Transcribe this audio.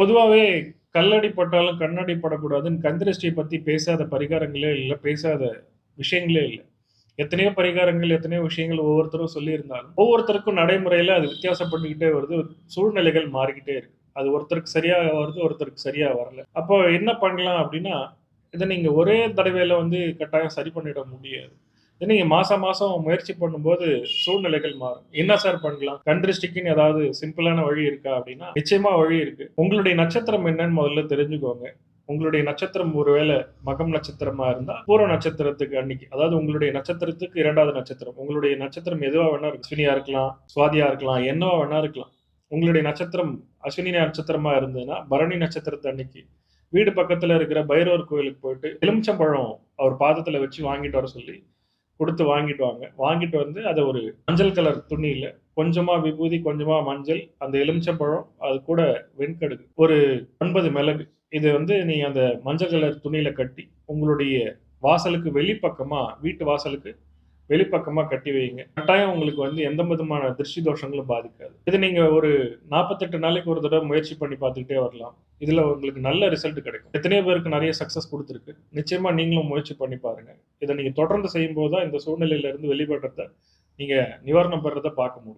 பொதுவாவே கல்லடி பட்டாலும் கண்ணடி படக்கூடாதுன்னு கந்திருஷ்டிய பத்தி பேசாத பரிகாரங்களே இல்ல. பேசாத விஷயங்களே இல்ல. எத்தனையோ பரிகாரங்கள், எத்தனையோ விஷயங்கள் ஒவ்வொருத்தரும் சொல்லியிருந்தாலும், ஒவ்வொருத்தருக்கும் நடைமுறையில அது வித்தியாசப்பட்டுக்கிட்டே வருது. சூழ்நிலைகள் மாறிக்கிட்டே இருக்கு. அது ஒருத்தருக்கு சரியா வருது, ஒருத்தருக்கு சரியா வரல. அப்போ என்ன பண்ணலாம் அப்டின்னா, இத நீங்க ஒரே தடவையில கட்டாயம் சரி பண்ணிட முடியாது. இத நீங்க மாசம் மாசம் முயற்சி பண்ணும்போது சூழ்நிலைகள் மாறும். என்ன சார் பண்ணலாம்? கண் திருஷ்டிக்குன்னு ஏதாவது சிம்பிளான வழி இருக்கா அப்டின்னா, நிச்சயமா வழி இருக்கு. உங்களுடைய நட்சத்திரம் என்னன்னு முதல்ல தெரிஞ்சுக்கோங்க. உங்களுடைய நட்சத்திரம் ஒருவேள மகம் நட்சத்திரமா இருந்தா, பூர நட்சத்திரத்துக்கு அன்னைக்கு, அதாவது உங்களுடைய நட்சத்திரத்துக்கு 2வது நட்சத்திரம். உங்களுடைய நட்சத்திரம் எதுவா வேணா இருக்கும். அஸ்வினியா இருக்கலாம், சுவாதியா இருக்கலாம், என்னவா வேணா இருக்கலாம். உங்களுடைய நட்சத்திரம் அஸ்வினி நட்சத்திரமா இருந்ததுன்னா, பரணி நட்சத்திரத்து அன்னைக்கு வீடு பக்கத்துல இருக்கிற பைரவர் கோயிலுக்கு போயிட்டு, எலுமிச்சம்பழம் அவர் பாதத்துல வச்சு வாங்கிட்டு வர சொல்லி, குடுத்து வாங்கிட்டு வாங்க. வாங்கிட்டு வந்து அத ஒரு மஞ்சள் கலர் துணியில கொஞ்சமா விபூதி, கொஞ்சமா மஞ்சள், அந்த எலுமிச்சம்பழம், அது கூட வெண்கடுகு, ஒரு 9 மிளகு. இது நீங்க அந்த மஞ்சள் கலர் துணியில கட்டி, உங்களுடைய வாசலுக்கு வெளிப்பக்கமா, வீட்டு வாசலுக்கு வெளிப்பக்கமா கட்டி வையுங்க. கட்டாயம் உங்களுக்கு எந்த விதமான திருஷ்டி தோஷங்களும் பாதிக்காது. இத நீங்க ஒரு 48 நாளைக்கு ஒரு தடவ முயற்சி பண்ணி பார்த்துக்கிட்டே வரலாம். இதுல உங்களுக்கு நல்ல ரிசல்ட் கிடைக்கும். எத்தனையோ பேருக்கு நெறைய சக்சஸ் குடுத்திருக்கு. நிச்சயமா நீங்களும் முயற்சி பண்ணி பாருங்க. இத நீங்க தொடர்ந்து செய்யும்போது தான் இந்த சூழ்நிலையில இருந்து வெளிப்படுறத நீங்க நிவாரணம் பெறத பார்க்க முடியும்.